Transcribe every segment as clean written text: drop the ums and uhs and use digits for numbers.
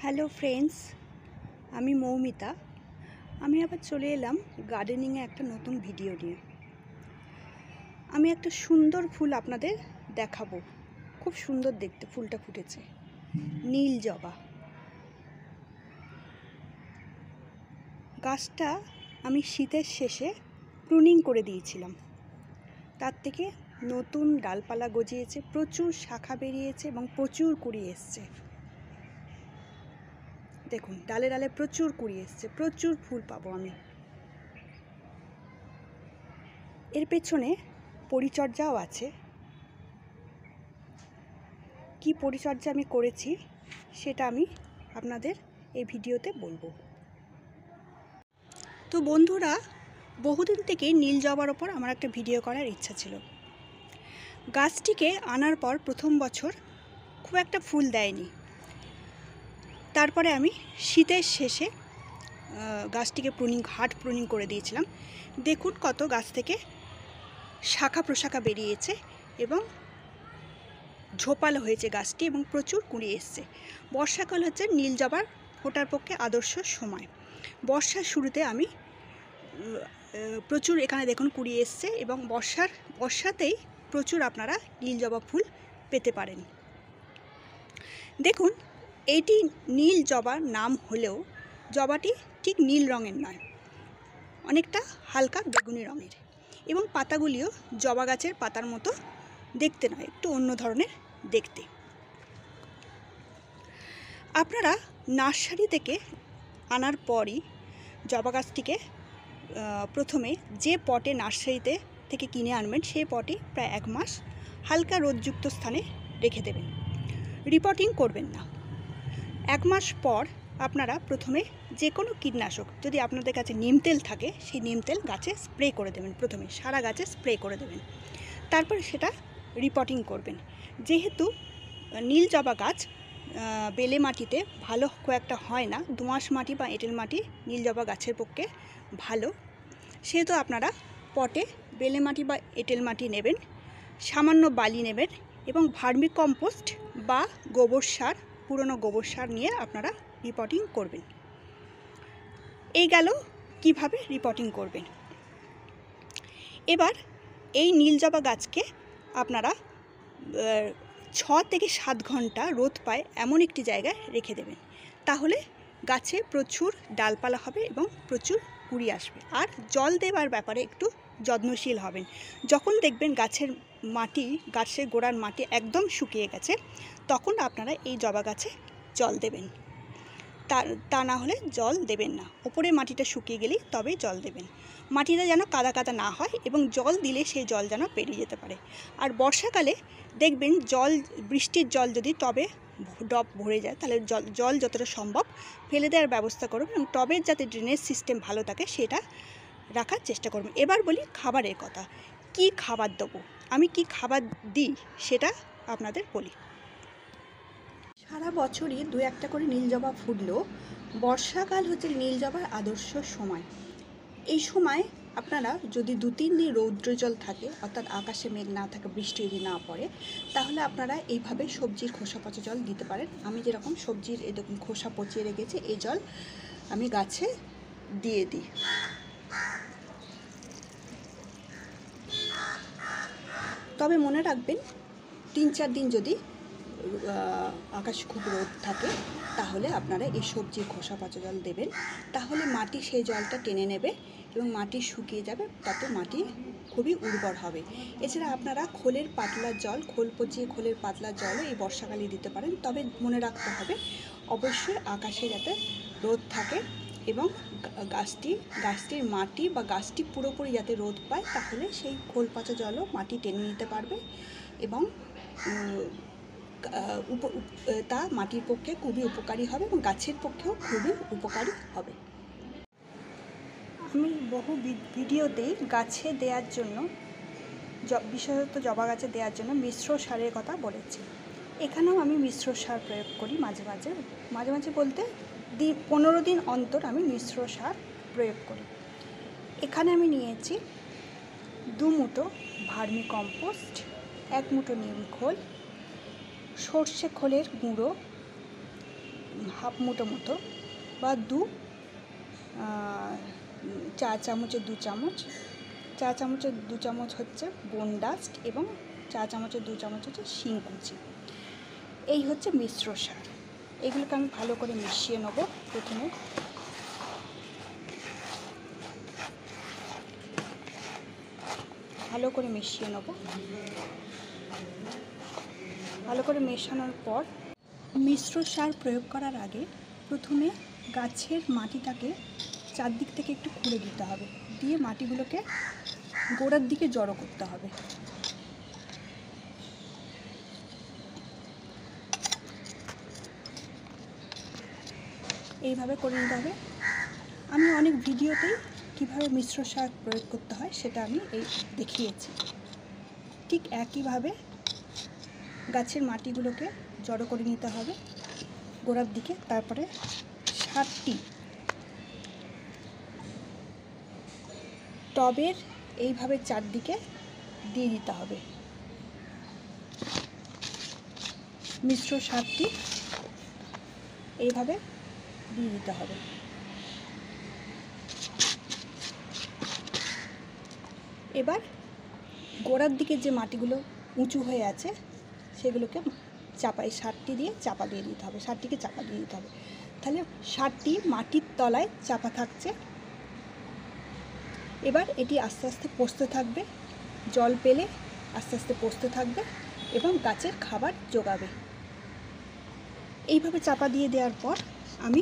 Hello friends, আমি মৌমিতা। আমি আবার চলে এলাম গার্ডেনিংয়ে একটা নতুন ভিডিও নিয়ে। আমি একটা সুন্দর ফুল আপনাদের দেখাবো। খুব সুন্দর দেখতে ফুলটা ফুটেছে, নীল জবা। গাছটা আমি শীতের শেষে প্রুনিং করে দিয়েছিলাম, তার থেকে নতুন ডালপালা গজিয়েছে, প্রচুর শাখা বেরিয়েছে এবং প্রচুর কুড়ি এসছে। দেখুন, ডালে ডালে প্রচুর কুড়ি এসছে, প্রচুর ফুল পাবো আমি। এর পেছনে পরিচর্যাও আছে। কি পরিচর্যা আমি করেছি সেটা আমি আপনাদের এই ভিডিওতে বলবো। তো বন্ধুরা, বহুদিন থেকেই নীল জবার ওপর আমার একটা ভিডিও করার ইচ্ছা ছিল। গাছটিকে আনার পর প্রথম বছর খুব একটা ফুল দেয়নি। তারপরে আমি শীতের শেষে গাছটিকে হার্ড প্রুনিং করে দিয়েছিলাম। দেখুন কত গাছ থেকে শাখা প্রশাখা বেরিয়েছে এবং ঝোপালো হয়েছে গাছটি এবং প্রচুর কুঁড়ি এসছে। বর্ষাকাল হচ্ছে নীল জবার ফোটার পক্ষে আদর্শ সময়। বর্ষার শুরুতে আমি প্রচুর এখানে দেখুন কুঁড়ি এসছে এবং বর্ষাতেই প্রচুর আপনারা নীল জবা ফুল পেতে পারেন। দেখুন, এইটি নীল জবার নাম হলেও জবাটি ঠিক নীল রঙের নয়, অনেকটা হালকা বেগুনি রঙের এবং পাতাগুলিও জবা গাছের পাতার মতো দেখতে নয়, একটু অন্য ধরনের দেখতে। আপনারা নার্সারি থেকে আনার পরই জবা গাছটিকে প্রথমে যে পটে নার্সারিতে থেকে কিনে আনবেন সেই পটে প্রায় 1 মাস হালকা রোদযুক্ত স্থানে রেখে দেবেন। রিপোর্টিং করবেন না। 1 মাস পর আপনারা প্রথমে যে কোনো কীটনাশক, যদি আপনাদের কাছে নিম তেল থাকে সেই নিম তেল গাছে স্প্রে করে দেবেন। প্রথমে সারা গাছে স্প্রে করে দেবেন, তারপরে সেটা রিপোর্টিং করবেন। যেহেতু নীল জবা গাছ বেলে মাটিতে ভালো খুব একটা হয় না, দোআঁশ মাটি বা এঁটেল মাটি নীল জবা গাছের পক্ষে ভালো, সেহেতু আপনারা পটে বেলে মাটি বা এঁটেল মাটি নেবেন, সামান্য বালি নেবেন এবং ভার্মি কম্পোস্ট বা গোবর সার, পুরনো গোবর সার নিয়ে আপনারা রিপোর্টিং করবেন। এই গেল কিভাবে রিপোর্টিং করবেন। এবার এই নীল জবা গাছকে আপনারা 6 থেকে 7 ঘন্টা রোদ পায় এমন একটি জায়গায় রেখে দেবেন। তাহলে গাছে প্রচুর ডালপালা হবে এবং প্রচুর কুঁড়ি আসবে। আর জল দেওয়ার ব্যাপারে একটু যত্নশীল হবেন। যখন দেখবেন গাছের গোড়ার মাটি একদম শুকিয়ে গেছে, তখন আপনারা এই জবা গাছে জল দেবেন। তা না হলে জল দেবেন না। ওপরে মাটিটা শুকিয়ে গেলেই তবেই জল দেবেন। মাটিটা যেন কাদা কাদা না হয় এবং জল দিলে সেই জল যেন পেরিয়ে যেতে পারে। আর বর্ষাকালে দেখবেন বৃষ্টির জল যদি টবে ডব ভরে যায়, তাহলে জল যতটা সম্ভব ফেলে দেওয়ার ব্যবস্থা করুন এবং টবের যাতে ড্রেনেজ সিস্টেম ভালো থাকে সেটা রাখার চেষ্টা করবেন। এবার বলি খাবারের কথা। কি খাবার দেবো, আমি কি খাবার দিই সেটা আপনাদের বলি। সারা বছরই 2-1টা করে নীল জবা ফুটলেও বর্ষাকাল হচ্ছে নীল জবার আদর্শ সময়। এই সময় আপনারা যদি 2-3 দিন রৌদ্রজল থাকে, অর্থাৎ আকাশে মেঘ না থাকে, বৃষ্টি যদি না পড়ে, তাহলে আপনারা এইভাবে সবজির খোসা পচা জল দিতে পারেন। আমি যেরকম সবজির এরকম খোসা পচিয়ে রেখেছি, এই জল আমি গাছে দিয়ে দিই। তবে মনে রাখবেন, 3-4 দিন যদি আকাশ খুব রোদ থাকে তাহলে আপনারা এই সবজির খোসা পচা জল দেবেন। তাহলে মাটি সেই জলটা টেনে নেবে এবং মাটি শুকিয়ে যাবে, তাতে মাটি খুবই উর্বর হবে। এছাড়া আপনারা খোল পচিয়ে খোলের পাতলা জলও এই বর্ষাকালে দিতে পারেন। তবে মনে রাখতে হবে অবশ্যই আকাশে যাতে রোদ থাকে এবং গাছটির মাটি বা গাছটি পুরোপুরি যাতে রোদ পায়, তাহলে সেই খোল পচা জলও মাটি টেনে নিতে পারবে এবং তা মাটির পক্ষে খুবই উপকারী হবে এবং গাছের পক্ষেও খুবই উপকারী হবে। আমি বহু ভিডিওতেই গাছে দেওয়ার জন্য, বিশেষত জবা গাছে দেওয়ার জন্য মিশ্র সারের কথা বলেছি। এখানেও আমি মিশ্র সার প্রয়োগ করি মাঝে মাঝে বলতে 15 দিন অন্তর আমি মিশ্র সার প্রয়োগ করি। এখানে আমি নিয়েছি 2 মুঠো ভার্মি কম্পোস্ট, 1 মুঠো নিম খোল, সর্ষে খোলের গুঁড়ো, হাফ মুঠো মতো বা চা চামচের 2 চামচ, চা চামচের 2 চামচ হচ্ছে বোন ডাস্ট এবং চা চামচের 2 চামচ হচ্ছে শিং কুচি। এই হচ্ছে মিশ্র সার। এগুলোকে আমি ভালো করে মিশিয়ে নেব। প্রথমে ভালো করে মিশিয়ে নেব। ভালো করে মেশানোর পর মিশ্র সার প্রয়োগ করার আগে প্রথমে গাছের মাটিটাকে চারদিক থেকে একটু খুঁড়ে দিতে হবে, দিয়ে মাটিগুলোকে গোড়ার দিকে জড়ো করতে হবে। এইভাবে করে নিতে হবে। আমি অনেক ভিডিওতেই কীভাবে মিশ্র সার প্রয়োগ করতে হয় সেটা আমি দেখিয়েছি। ঠিক একইভাবে গাছের মাটিগুলোকে জড়ো করে নিতে হবে গোড়ার দিকে। তারপরে সারটি টবের এইভাবে চারদিকে দিয়ে দিতে হবে। মিশ্র সারটি এইভাবে দিয়ে দিতে হবে। এবার গোড়ার দিকে যে মাটিগুলো উঁচু হয়ে আছে সেগুলোকে এই সারটি দিয়ে চাপা দিয়ে দিতে হবে। সারটিকে চাপা দিয়ে দিতে হবে। তাহলে সারটি মাটির তলায় চাপা থাকছে। এবার এটি আস্তে আস্তে পচতে থাকবে, জল পেলে আস্তে আস্তে পচতে থাকবে এবং গাছের খাবার যোগাবে। এইভাবে চাপা দিয়ে দেওয়ার পর আমি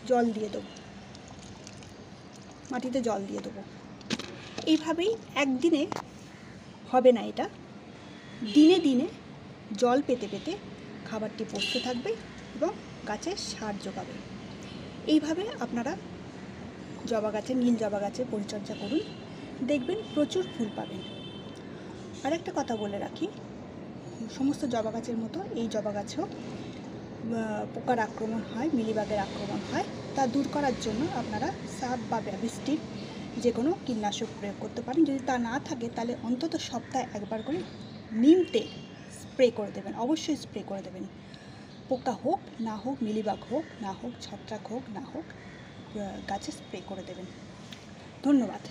জল দিয়ে দেবো, মাটিতে জল দিয়ে দেবো। এইভাবেই একদিনে হবে না, এটা দিনে দিনে জল পেতে পেতে খাবারটি পচতে থাকবে এবং গাছের সার যোগাবে। এইভাবে আপনারা জবা গাছের, নীল জবা গাছের পরিচর্যা করুন, দেখবেন প্রচুর ফুল পাবেন। আর একটা কথা বলে রাখি, সমস্ত জবা গাছের মতো এই জবা গাছেও পোকার আক্রমণ হয়, মিলিবাগের আক্রমণ হয়। তা দূর করার জন্য আপনারা সাপ বা ব্যাবিস্টিক যে কোনো কীটনাশক প্রয়োগ করতে পারেন। যদি তা না থাকে তাহলে অন্তত সপ্তাহে একবার করে নিম তেল স্প্রে করে দেবেন, অবশ্যই স্প্রে করে দেবেন। পোকা হোক না হোক, মিলিবাগ হোক না হোক, ছত্রাক হোক না হোক, গাছে স্প্রে করে দেবেন। ধন্যবাদ।